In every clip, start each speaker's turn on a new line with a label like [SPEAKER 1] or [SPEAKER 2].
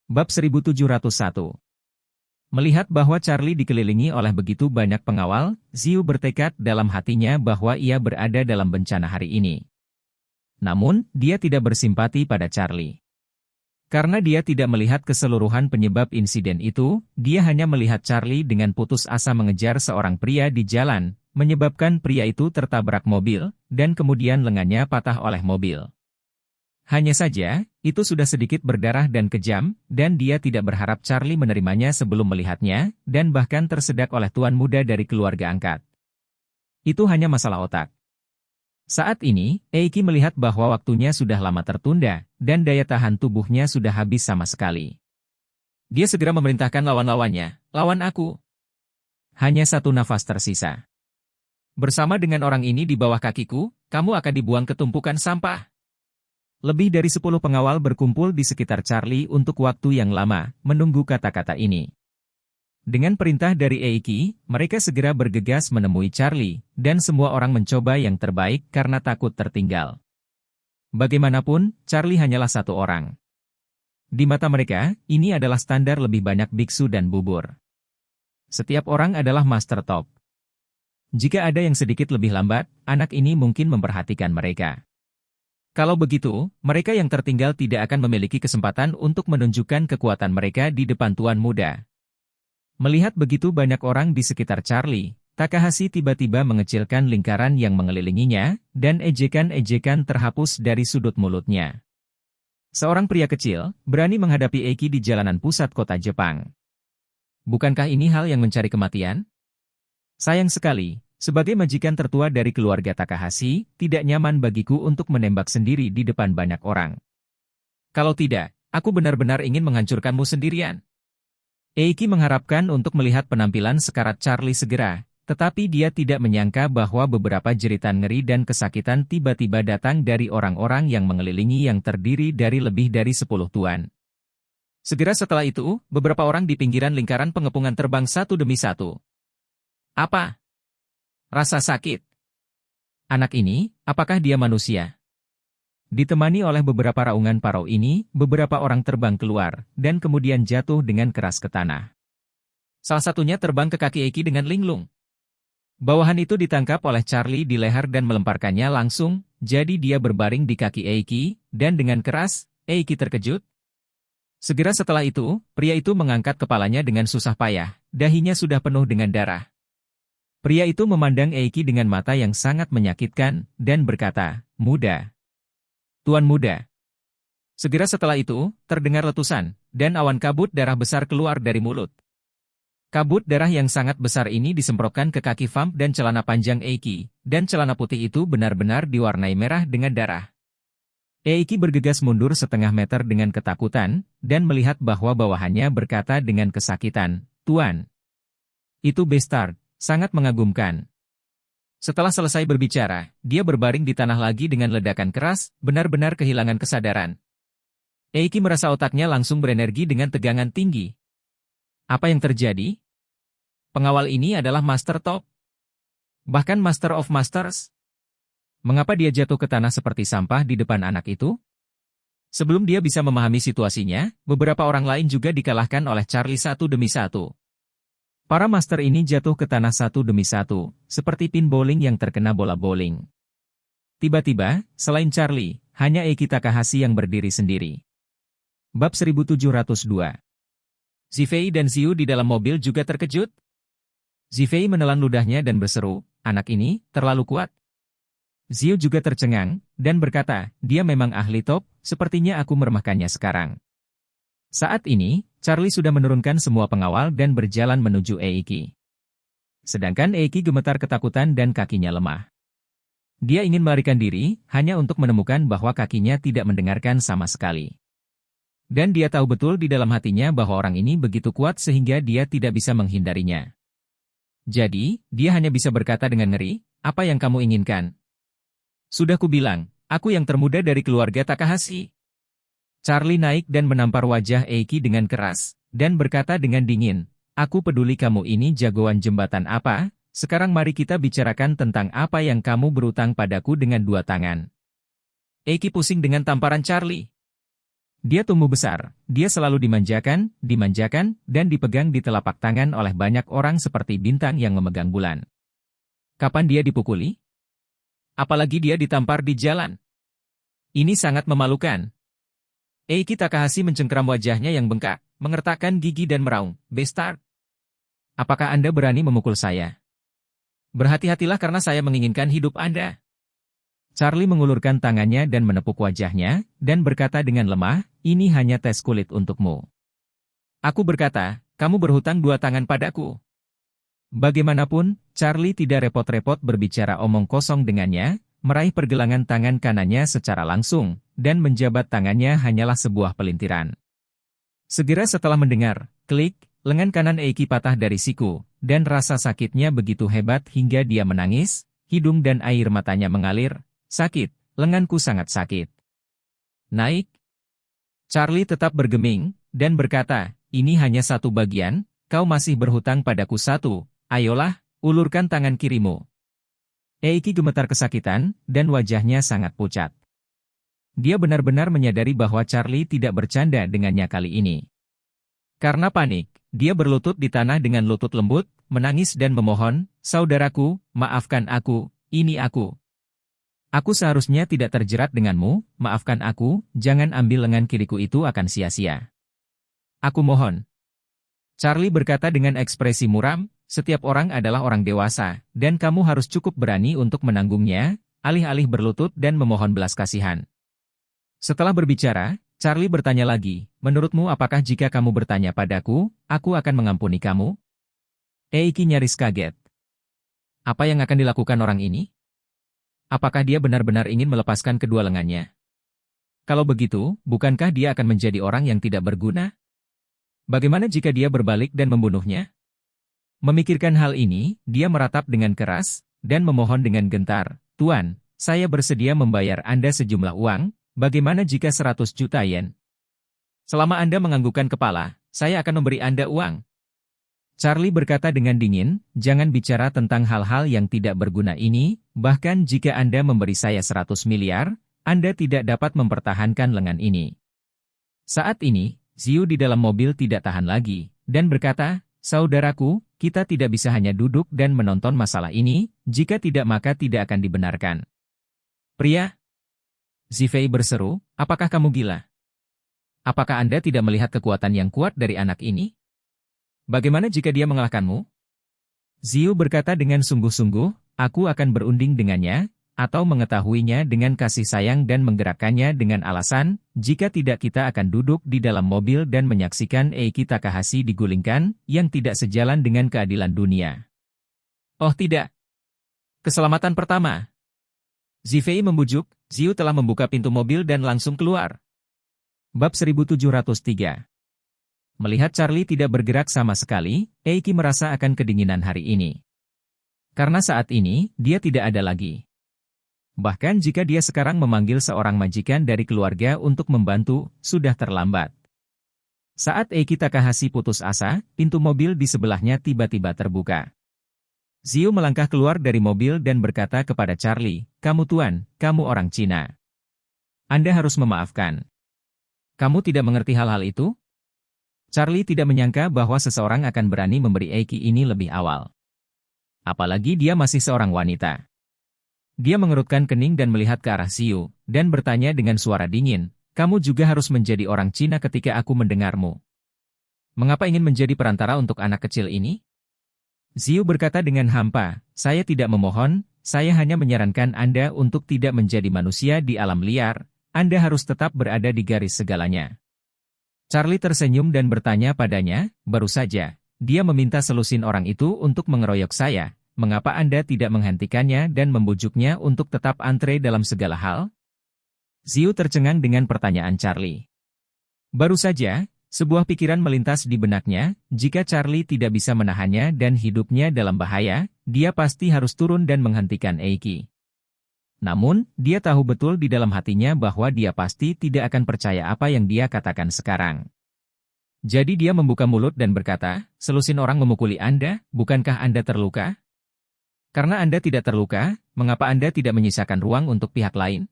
[SPEAKER 1] Bab 1701. Melihat bahwa Charlie dikelilingi oleh begitu banyak pengawal, Ziu bertekad dalam hatinya bahwa ia berada dalam bencana hari ini. Namun, dia tidak bersimpati pada Charlie. Karena dia tidak melihat keseluruhan penyebab insiden itu, dia hanya melihat Charlie dengan putus asa mengejar seorang pria di jalan, menyebabkan pria itu tertabrak mobil, dan kemudian lengannya patah oleh mobil. Hanya saja, itu sudah sedikit berdarah dan kejam, dan dia tidak berharap Charlie menerimanya sebelum melihatnya, dan bahkan tersedak oleh tuan muda dari keluarga angkat. Itu hanya masalah otak. Saat ini, Eiki melihat bahwa waktunya sudah lama tertunda, dan daya tahan tubuhnya sudah habis sama sekali. Dia segera memerintahkan lawan-lawannya, "Lawan aku." Hanya satu nafas tersisa. "Bersama dengan orang ini di bawah kakiku, kamu akan dibuang ke tumpukan sampah." Lebih dari 10 pengawal berkumpul di sekitar Charlie untuk waktu yang lama, menunggu kata-kata ini. Dengan perintah dari Eiki, mereka segera bergegas menemui Charlie, dan semua orang mencoba yang terbaik karena takut tertinggal. Bagaimanapun, Charlie hanyalah satu orang. Di mata mereka, ini adalah standar lebih banyak biksu dan bubur. Setiap orang adalah master top. Jika ada yang sedikit lebih lambat, anak ini mungkin memperhatikan mereka. Kalau begitu, mereka yang tertinggal tidak akan memiliki kesempatan untuk menunjukkan kekuatan mereka di depan tuan muda. Melihat begitu banyak orang di sekitar Charlie, Takahashi tiba-tiba mengecilkan lingkaran yang mengelilinginya, dan ejekan-ejekan terhapus dari sudut mulutnya. Seorang pria kecil, berani menghadapi Eiki di jalanan pusat kota Jepang. Bukankah ini hal yang mencari kematian? Sayang sekali. Sebagai majikan tertua dari keluarga Takahashi, tidak nyaman bagiku untuk menembak sendiri di depan banyak orang. Kalau tidak, aku benar-benar ingin menghancurkanmu sendirian. Eiki mengharapkan untuk melihat penampilan sekarat Charlie segera, tetapi dia tidak menyangka bahwa beberapa jeritan ngeri dan kesakitan tiba-tiba datang dari orang-orang yang mengelilingi yang terdiri dari lebih dari 10 tuan. Segera setelah itu, beberapa orang di pinggiran lingkaran pengepungan terbang satu demi satu. Apa? Rasa sakit. Anak ini, apakah dia manusia? Ditemani oleh beberapa raungan parau ini, beberapa orang terbang keluar, dan kemudian jatuh dengan keras ke tanah. Salah satunya terbang ke kaki Eiki dengan linglung. Bawahan itu ditangkap oleh Charlie di leher dan melemparkannya langsung, jadi dia berbaring di kaki Eiki, dan dengan keras, Eiki terkejut. Segera setelah itu, pria itu mengangkat kepalanya dengan susah payah, dahinya sudah penuh dengan darah. Pria itu memandang Eiki dengan mata yang sangat menyakitkan, dan berkata, "Muda. Tuan muda." Segera setelah itu, terdengar letusan, dan awan kabut darah besar keluar dari mulut. Kabut darah yang sangat besar ini disemprotkan ke kaki Vamp dan celana panjang Eiki, dan celana putih itu benar-benar diwarnai merah dengan darah. Eiki bergegas mundur setengah meter dengan ketakutan, dan melihat bahwa bawahannya berkata dengan kesakitan, "Tuan. Itu Bestard. Sangat mengagumkan." Setelah selesai berbicara, dia berbaring di tanah lagi dengan ledakan keras, benar-benar kehilangan kesadaran. Eiki merasa otaknya langsung berenergi dengan tegangan tinggi. Apa yang terjadi? Pengawal ini adalah Master Top. Bahkan Master of Masters. Mengapa dia jatuh ke tanah seperti sampah di depan anak itu? Sebelum dia bisa memahami situasinya, beberapa orang lain juga dikalahkan oleh Charlie satu demi satu. Para master ini jatuh ke tanah satu demi satu, seperti pin bowling yang terkena bola bowling. Tiba-tiba, selain Charlie, hanya Eiki Takahashi yang berdiri sendiri. Bab 1702. Zifei dan Ziu di dalam mobil juga terkejut. Zifei menelan ludahnya dan berseru, "Anak ini terlalu kuat." Ziu juga tercengang, dan berkata, "Dia memang ahli top, sepertinya aku meremehkannya sekarang." Saat ini, Charlie sudah menurunkan semua pengawal dan berjalan menuju Eiki. Sedangkan Eiki gemetar ketakutan dan kakinya lemah. Dia ingin melarikan diri, hanya untuk menemukan bahwa kakinya tidak mendengarkan sama sekali. Dan dia tahu betul di dalam hatinya bahwa orang ini begitu kuat sehingga dia tidak bisa menghindarinya. Jadi, dia hanya bisa berkata dengan ngeri, "Apa yang kamu inginkan?" "Sudah kubilang, aku yang termuda dari keluarga Takahashi." Charlie naik dan menampar wajah Eiki dengan keras, dan berkata dengan dingin, "Aku peduli kamu ini jagoan jembatan apa, sekarang mari kita bicarakan tentang apa yang kamu berutang padaku dengan 2 tangan." Eiki pusing dengan tamparan Charlie. Dia tumbuh besar, dia selalu dimanjakan, dan dipegang di telapak tangan oleh banyak orang seperti bintang yang memegang bulan. Kapan dia dipukuli? Apalagi dia ditampar di jalan. Ini sangat memalukan. Eiki Takahashi mencengkeram wajahnya yang bengkak, mengertakkan gigi dan meraung, "Bastard! Apakah Anda berani memukul saya? Berhati-hatilah karena saya menginginkan hidup Anda." Charlie mengulurkan tangannya dan menepuk wajahnya, dan berkata dengan lemah, "Ini hanya tes kulit untukmu." Aku berkata, "Kamu berhutang 2 tangan padaku." Bagaimanapun, Charlie tidak repot-repot berbicara omong kosong dengannya, meraih pergelangan tangan kanannya secara langsung, dan menjabat tangannya hanyalah sebuah pelintiran. Segera setelah mendengar, klik, lengan kanan Eiki patah dari siku, dan rasa sakitnya begitu hebat hingga dia menangis, hidung dan air matanya mengalir. "Sakit, lenganku sangat sakit." "Naik." Charlie tetap bergeming, dan berkata, "Ini hanya 1 bagian, kau masih berhutang padaku 1, ayolah, ulurkan tangan kirimu." Eiki gemetar kesakitan, dan wajahnya sangat pucat. Dia benar-benar menyadari bahwa Charlie tidak bercanda dengannya kali ini. Karena panik, dia berlutut di tanah dengan lutut lembut, menangis dan memohon, "Saudaraku, maafkan aku, ini aku. Aku seharusnya tidak terjerat denganmu, maafkan aku, jangan ambil lengan kiriku itu akan sia-sia. Aku mohon." Charlie berkata dengan ekspresi muram, "Setiap orang adalah orang dewasa, dan kamu harus cukup berani untuk menanggungnya," alih-alih berlutut dan memohon belas kasihan. Setelah berbicara, Charlie bertanya lagi, "Menurutmu apakah jika kamu bertanya padaku, aku akan mengampuni kamu?" Eiki nyaris kaget. Apa yang akan dilakukan orang ini? Apakah dia benar-benar ingin melepaskan kedua lengannya? Kalau begitu, bukankah dia akan menjadi orang yang tidak berguna? Bagaimana jika dia berbalik dan membunuhnya? Memikirkan hal ini, dia meratap dengan keras, dan memohon dengan gentar, "Tuan, saya bersedia membayar Anda sejumlah uang, bagaimana jika 100 juta yen? Selama Anda menganggukkan kepala, saya akan memberi Anda uang." Charlie berkata dengan dingin, "Jangan bicara tentang hal-hal yang tidak berguna ini, bahkan jika Anda memberi saya 100 miliar, Anda tidak dapat mempertahankan lengan ini." Saat ini, Ziu di dalam mobil tidak tahan lagi, dan berkata, "Saudaraku, kita tidak bisa hanya duduk dan menonton masalah ini, jika tidak maka tidak akan dibenarkan." "Pria," Zifei berseru, "apakah kamu gila? Apakah Anda tidak melihat kekuatan yang kuat dari anak ini? Bagaimana jika dia mengalahkanmu?" Ziu berkata dengan sungguh-sungguh, "Aku akan berunding dengannya, atau mengetahuinya dengan kasih sayang dan menggerakkannya dengan alasan, jika tidak kita akan duduk di dalam mobil dan menyaksikan Eiki Takahashi digulingkan, yang tidak sejalan dengan keadilan dunia." "Oh tidak. Keselamatan pertama." Zifei membujuk, Ziu telah membuka pintu mobil dan langsung keluar. Bab 1703. Melihat Charlie tidak bergerak sama sekali, Eiki merasa akan kedinginan hari ini. Karena saat ini, dia tidak ada lagi. Bahkan jika dia sekarang memanggil seorang majikan dari keluarga untuk membantu, sudah terlambat. Saat Eiki Takahashi putus asa, pintu mobil di sebelahnya tiba-tiba terbuka. Ziu melangkah keluar dari mobil dan berkata kepada Charlie, "Kamu tuan, kamu orang Cina. Anda harus memaafkan. Kamu tidak mengerti hal-hal itu?" Charlie tidak menyangka bahwa seseorang akan berani memberi Eiki ini lebih awal. Apalagi dia masih seorang wanita. Dia mengerutkan kening dan melihat ke arah Ziu, dan bertanya dengan suara dingin, "Kamu juga harus menjadi orang Cina ketika aku mendengarmu. Mengapa ingin menjadi perantara untuk anak kecil ini?" Ziu berkata dengan hampa, "Saya tidak memohon, saya hanya menyarankan Anda untuk tidak menjadi manusia di alam liar, Anda harus tetap berada di garis segalanya." Charlie tersenyum dan bertanya padanya, "Baru saja, dia meminta selusin orang itu untuk mengeroyok saya, mengapa Anda tidak menghentikannya dan membujuknya untuk tetap antre dalam segala hal?" Ziu tercengang dengan pertanyaan Charlie. Baru saja, sebuah pikiran melintas di benaknya, jika Charlie tidak bisa menahannya dan hidupnya dalam bahaya, dia pasti harus turun dan menghentikan Eiki. Namun, dia tahu betul di dalam hatinya bahwa dia pasti tidak akan percaya apa yang dia katakan sekarang. Jadi dia membuka mulut dan berkata, "Selusin orang memukuli Anda, bukankah Anda terluka? Karena Anda tidak terluka, mengapa Anda tidak menyisakan ruang untuk pihak lain?"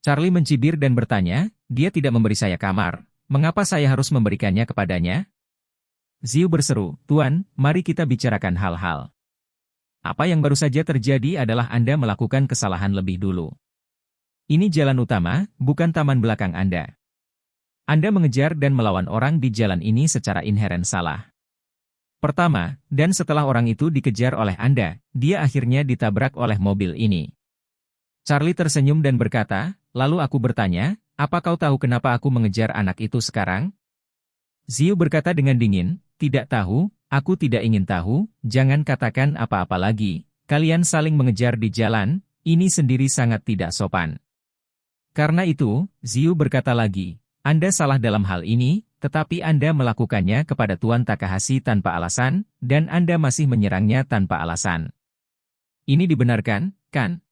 [SPEAKER 1] Charlie mencibir dan bertanya, dia tidak memberi saya kamar. Mengapa saya harus memberikannya kepadanya? Ziu berseru, Tuan, mari kita bicarakan hal-hal. Apa yang baru saja terjadi adalah Anda melakukan kesalahan lebih dulu. Ini jalan utama, bukan taman belakang Anda. Anda mengejar dan melawan orang di jalan ini secara inheren salah. Pertama, dan setelah orang itu dikejar oleh Anda, dia akhirnya ditabrak oleh mobil ini. Charlie tersenyum dan berkata, lalu aku bertanya, apa kau tahu kenapa aku mengejar anak itu sekarang? Ziu berkata dengan dingin, tidak tahu, aku tidak ingin tahu, jangan katakan apa-apa lagi. Kalian saling mengejar di jalan, ini sendiri sangat tidak sopan. Karena itu, Ziu berkata lagi, Anda salah dalam hal ini, tetapi Anda melakukannya kepada Tuan Takahashi tanpa alasan, dan Anda masih menyerangnya tanpa alasan. Ini dibenarkan, kan?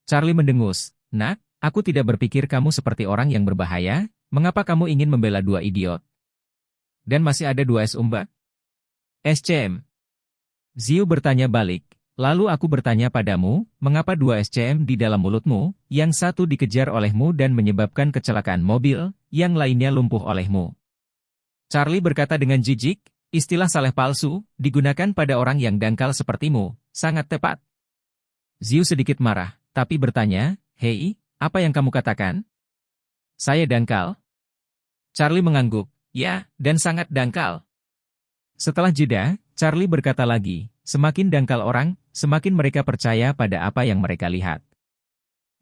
[SPEAKER 1] Charlie mendengus, Nak, aku tidak berpikir kamu seperti orang yang berbahaya, mengapa kamu ingin membela dua idiot? Dan masih ada dua S-Umba? SCM. Ziu bertanya balik, lalu aku bertanya padamu, mengapa dua SCM di dalam mulutmu, yang satu dikejar olehmu dan menyebabkan kecelakaan mobil, yang lainnya lumpuh olehmu? Charlie berkata dengan jijik, istilah saleh palsu, digunakan pada orang yang dangkal sepertimu, sangat tepat. Ziu sedikit marah, tapi bertanya, hei, apa yang kamu katakan? Saya dangkal? Charlie mengangguk, ya, dan sangat dangkal. Setelah jeda, Charlie berkata lagi, semakin dangkal orang, semakin mereka percaya pada apa yang mereka lihat.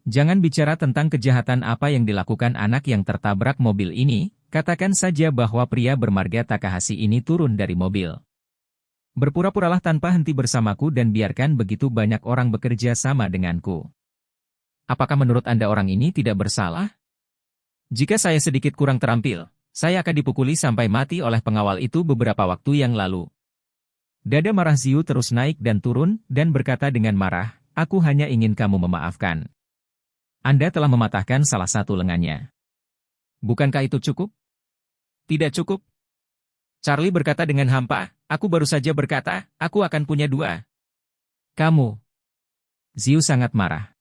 [SPEAKER 1] Jangan bicara tentang kejahatan apa yang dilakukan anak yang tertabrak mobil ini, katakan saja bahwa pria bermarga Takahashi ini turun dari mobil. Berpura-puralah tanpa henti bersamaku dan biarkan begitu banyak orang bekerja sama denganku. Apakah menurut Anda orang ini tidak bersalah? Jika saya sedikit kurang terampil, saya akan dipukuli sampai mati oleh pengawal itu beberapa waktu yang lalu. Dada marah Ziu terus naik dan turun, dan berkata dengan marah, aku hanya ingin kamu memaafkan. Anda telah mematahkan salah satu lengannya. Bukankah itu cukup? Tidak cukup. Charlie berkata dengan hampa, aku baru saja berkata, aku akan punya dua. Kamu. Ziu sangat marah.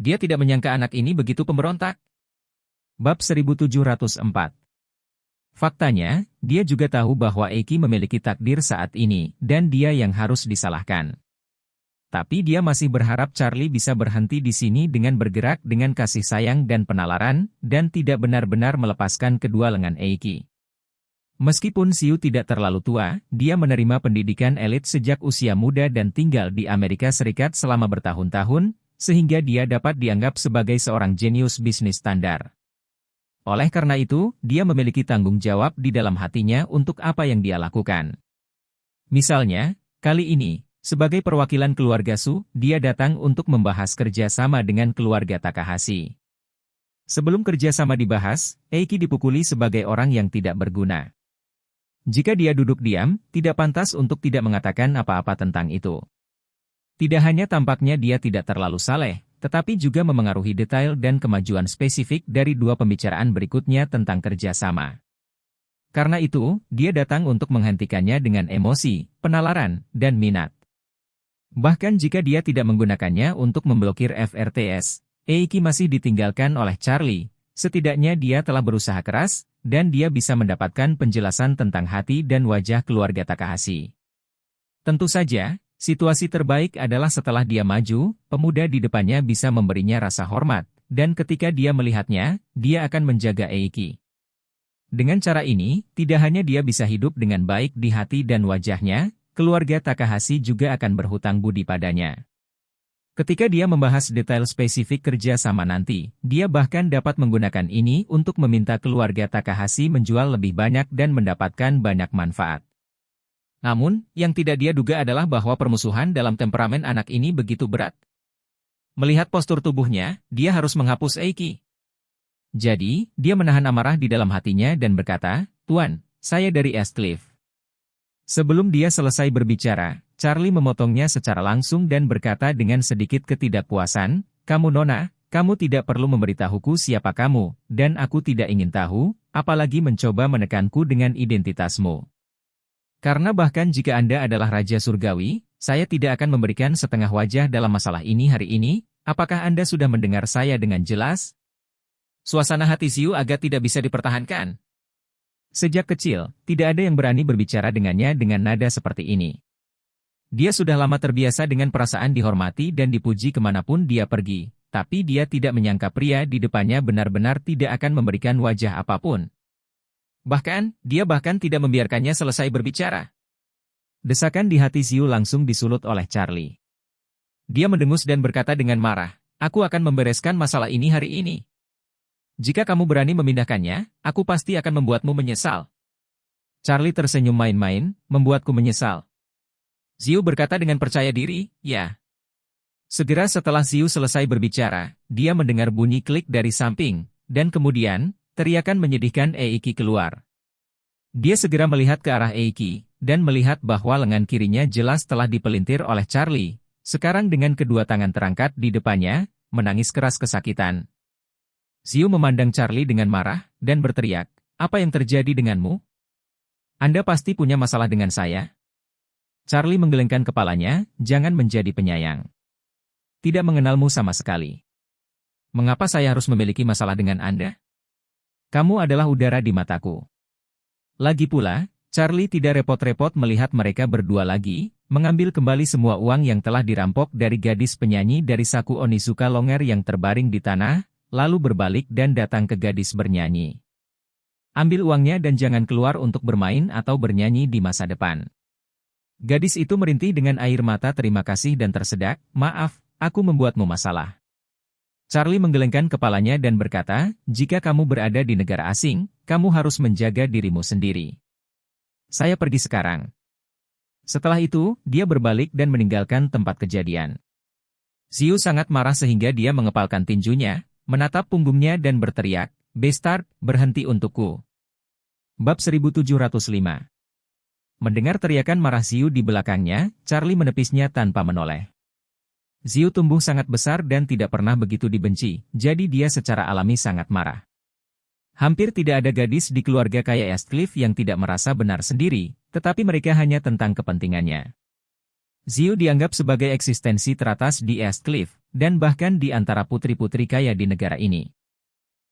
[SPEAKER 1] Dia tidak menyangka anak ini begitu pemberontak. Bab 1704. Faktanya, dia juga tahu bahwa Eiki memiliki takdir saat ini, dan dia yang harus disalahkan. Tapi dia masih berharap Charlie bisa berhenti di sini dengan bergerak dengan kasih sayang dan penalaran, dan tidak benar-benar melepaskan kedua lengan Eiki. Meskipun Ziu tidak terlalu tua, dia menerima pendidikan elit sejak usia muda dan tinggal di Amerika Serikat selama bertahun-tahun, sehingga dia dapat dianggap sebagai seorang jenius bisnis standar. Oleh karena itu, dia memiliki tanggung jawab di dalam hatinya untuk apa yang dia lakukan. Misalnya, kali ini, sebagai perwakilan keluarga Su, dia datang untuk membahas kerjasama dengan keluarga Takahashi. Sebelum kerjasama dibahas, Eiki dipukuli sebagai orang yang tidak berguna. Jika dia duduk diam, tidak pantas untuk tidak mengatakan apa-apa tentang itu. Tidak hanya tampaknya dia tidak terlalu saleh, tetapi juga memengaruhi detail dan kemajuan spesifik dari dua pembicaraan berikutnya tentang kerjasama. Karena itu, dia datang untuk menghentikannya dengan emosi, penalaran, dan minat. Bahkan jika dia tidak menggunakannya untuk memblokir FRTS, Eiki masih ditinggalkan oleh Charlie, setidaknya dia telah berusaha keras, dan dia bisa mendapatkan penjelasan tentang hati dan wajah keluarga Takahashi. Tentu saja, situasi terbaik adalah setelah dia maju, pemuda di depannya bisa memberinya rasa hormat, dan ketika dia melihatnya, dia akan menjaga Eiki. Dengan cara ini, tidak hanya dia bisa hidup dengan baik di hati dan wajahnya, keluarga Takahashi juga akan berhutang budi padanya. Ketika dia membahas detail spesifik kerja sama nanti, dia bahkan dapat menggunakan ini untuk meminta keluarga Takahashi menjual lebih banyak dan mendapatkan banyak manfaat. Namun, yang tidak dia duga adalah bahwa permusuhan dalam temperamen anak ini begitu berat. Melihat postur tubuhnya, dia harus menghapus Eiki. Jadi, dia menahan amarah di dalam hatinya dan berkata, Tuan, saya dari Eastcliff. Sebelum dia selesai berbicara, Charlie memotongnya secara langsung dan berkata dengan sedikit ketidakpuasan, kamu Nona, kamu tidak perlu memberitahuku siapa kamu, dan aku tidak ingin tahu, apalagi mencoba menekanku dengan identitasmu. Karena bahkan jika Anda adalah Raja Surgawi, saya tidak akan memberikan setengah wajah dalam masalah ini hari ini, apakah Anda sudah mendengar saya dengan jelas? Suasana hati Ziu agak tidak bisa dipertahankan. Sejak kecil, tidak ada yang berani berbicara dengannya dengan nada seperti ini. Dia sudah lama terbiasa dengan perasaan dihormati dan dipuji kemanapun dia pergi, tapi dia tidak menyangka pria di depannya benar-benar tidak akan memberikan wajah apapun. Bahkan, dia tidak membiarkannya selesai berbicara. Desakan di hati Ziu langsung disulut oleh Charlie. Dia mendengus dan berkata dengan marah, "Aku akan membereskan masalah ini hari ini. Jika kamu berani memindahkannya, aku pasti akan membuatmu menyesal." Charlie tersenyum main-main, "Membuatku menyesal?" Ziu berkata dengan percaya diri, "Ya." Segera setelah Ziu selesai berbicara, dia mendengar bunyi klik dari samping, dan kemudian, teriakan menyedihkan Eiki keluar. Dia segera melihat ke arah Eiki, dan melihat bahwa lengan kirinya jelas telah dipelintir oleh Charlie, sekarang dengan kedua tangan terangkat di depannya, menangis keras kesakitan. Ziu memandang Charlie dengan marah, dan berteriak, "Apa yang terjadi denganmu? Anda pasti punya masalah dengan saya?" Charlie menggelengkan kepalanya, "Jangan menjadi penyayang. Tidak mengenalmu sama sekali. Mengapa saya harus memiliki masalah dengan Anda? Kamu adalah udara di mataku." Lagi pula, Charlie tidak repot-repot melihat mereka berdua lagi, mengambil kembali semua uang yang telah dirampok dari gadis penyanyi dari saku Onizuka Longer yang terbaring di tanah, lalu berbalik dan datang ke gadis bernyanyi. "Ambil uangnya dan jangan keluar untuk bermain atau bernyanyi di masa depan." Gadis itu merintih dengan air mata terima kasih dan tersedak, "Maaf, aku membuatmu masalah." Charlie menggelengkan kepalanya dan berkata, "Jika kamu berada di negara asing, kamu harus menjaga dirimu sendiri. Saya pergi sekarang." Setelah itu, dia berbalik dan meninggalkan tempat kejadian. Ziu sangat marah sehingga dia mengepalkan tinjunya, menatap punggungnya dan berteriak, "Bastard, berhenti untukku." Bab 1705. Mendengar teriakan marah Ziu di belakangnya, Charlie menepisnya tanpa menoleh. Ziu tumbuh sangat besar dan tidak pernah begitu dibenci, jadi dia secara alami sangat marah. Hampir tidak ada gadis di keluarga kaya Eastcliff yang tidak merasa benar sendiri, tetapi mereka hanya tentang kepentingannya. Ziu dianggap sebagai eksistensi teratas di Eastcliff, dan bahkan di antara putri-putri kaya di negara ini.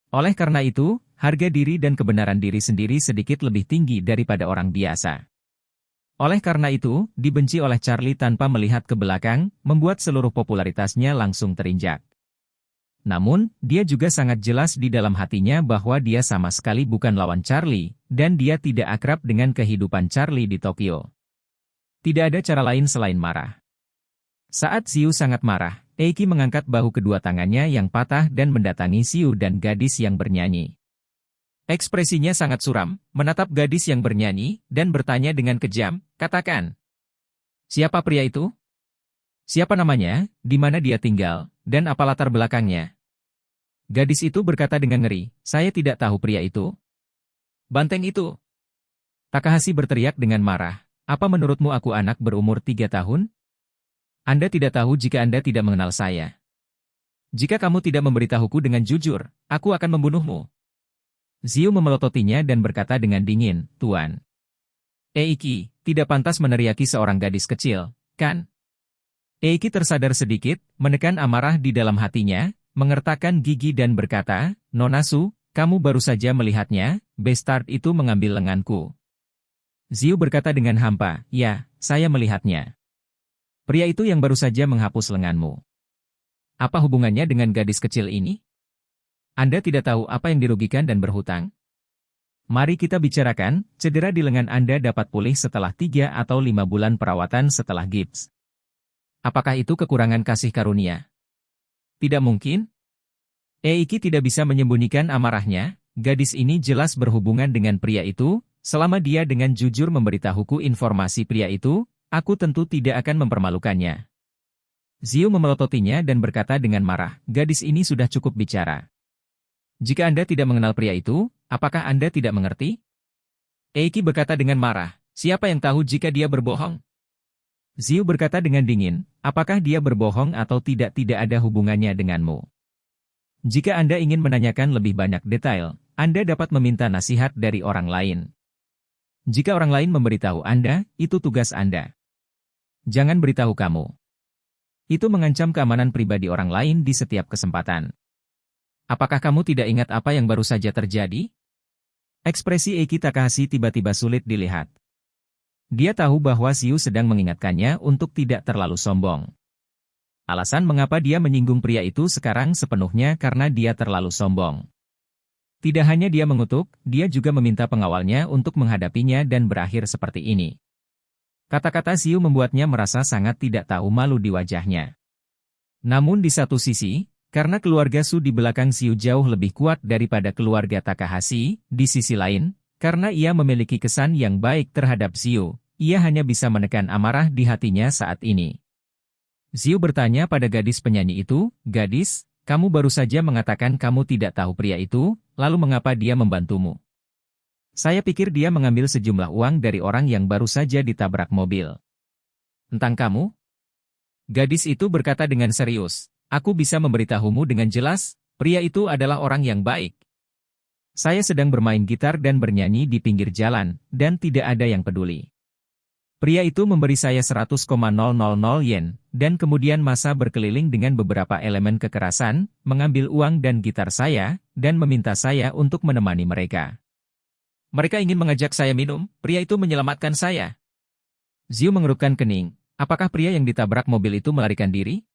[SPEAKER 1] Oleh karena itu, harga diri dan kebenaran diri sendiri sedikit lebih tinggi daripada orang biasa. Oleh karena itu, dibenci oleh Charlie tanpa melihat ke belakang, membuat seluruh popularitasnya langsung terinjak. Namun, dia juga sangat jelas di dalam hatinya bahwa dia sama sekali bukan lawan Charlie, dan dia tidak akrab dengan kehidupan Charlie di Tokyo. Tidak ada cara lain selain marah. Saat Ziu sangat marah, Eiki mengangkat bahu kedua tangannya yang patah dan mendatangi Ziu dan gadis yang bernyanyi. Ekspresinya sangat suram, menatap gadis yang bernyanyi, dan bertanya dengan kejam, "Katakan, siapa pria itu? Siapa namanya, di mana dia tinggal, dan apa latar belakangnya?" Gadis itu berkata dengan ngeri, "Saya tidak tahu pria itu." "Banteng itu!" Takahashi berteriak dengan marah, "Apa menurutmu aku anak berumur 3 tahun? Anda tidak tahu jika Anda tidak mengenal saya. Jika kamu tidak memberitahuku dengan jujur, aku akan membunuhmu." Ziu memelototinya dan berkata dengan dingin, "Tuan Eiki, tidak pantas meneriaki seorang gadis kecil, kan?" Eiki tersadar sedikit, menekan amarah di dalam hatinya, mengertakkan gigi dan berkata, "Nona Su, kamu baru saja melihatnya, bastard itu mengambil lenganku." Ziu berkata dengan hampa, "Ya, saya melihatnya. Pria itu yang baru saja menghapus lenganmu. Apa hubungannya dengan gadis kecil ini? Anda tidak tahu apa yang dirugikan dan berhutang? Mari kita bicarakan, cedera di lengan Anda dapat pulih setelah 3 atau 5 bulan perawatan setelah gips. Apakah itu kekurangan kasih karunia? Tidak mungkin." Eiki tidak bisa menyembunyikan amarahnya, gadis ini jelas berhubungan dengan pria itu, selama dia dengan jujur memberitahuku informasi pria itu, aku tentu tidak akan mempermalukannya. Ziu memelototinya dan berkata dengan marah, "Gadis ini sudah cukup bicara. Jika Anda tidak mengenal pria itu, apakah Anda tidak mengerti?" Eiki berkata dengan marah, "Siapa yang tahu jika dia berbohong?" Ziu berkata dengan dingin, "Apakah dia berbohong atau tidak ada hubungannya denganmu. Jika Anda ingin menanyakan lebih banyak detail, Anda dapat meminta nasihat dari orang lain. Jika orang lain memberitahu Anda, itu tugas Anda. Jangan beritahu kamu. Itu mengancam keamanan pribadi orang lain di setiap kesempatan." apakah kamu tidak ingat apa yang baru saja terjadi? Ekspresi Eiki Takahashi tiba-tiba sulit dilihat. Dia tahu bahwa Xiu sedang mengingatkannya untuk tidak terlalu sombong. Alasan mengapa dia menyinggung pria itu sekarang sepenuhnya karena dia terlalu sombong. Tidak hanya dia mengutuk, dia juga meminta pengawalnya untuk menghadapinya dan berakhir seperti ini. Kata-kata Xiu membuatnya merasa sangat tidak tahu malu di wajahnya. Namun di satu sisi, karena keluarga Su di belakang Xiu jauh lebih kuat daripada keluarga Takahashi, di sisi lain, karena ia memiliki kesan yang baik terhadap Xiu, ia hanya bisa menekan amarah di hatinya saat ini. Xiu bertanya pada gadis penyanyi itu, "Gadis, kamu baru saja mengatakan kamu tidak tahu pria itu, lalu mengapa dia membantumu?" "Saya pikir dia mengambil sejumlah uang dari orang yang baru saja ditabrak mobil." "Tentang kamu?" Gadis itu berkata dengan serius, "Aku bisa memberitahumu dengan jelas, pria itu adalah orang yang baik. Saya sedang bermain gitar dan bernyanyi di pinggir jalan, dan tidak ada yang peduli. Pria itu memberi saya 100,000 yen, dan kemudian masa berkeliling dengan beberapa elemen kekerasan, mengambil uang dan gitar saya, dan meminta saya untuk menemani mereka. Mereka ingin mengajak saya minum, pria itu menyelamatkan saya." Xiu mengerutkan kening. Apakah pria yang ditabrak mobil itu melarikan diri?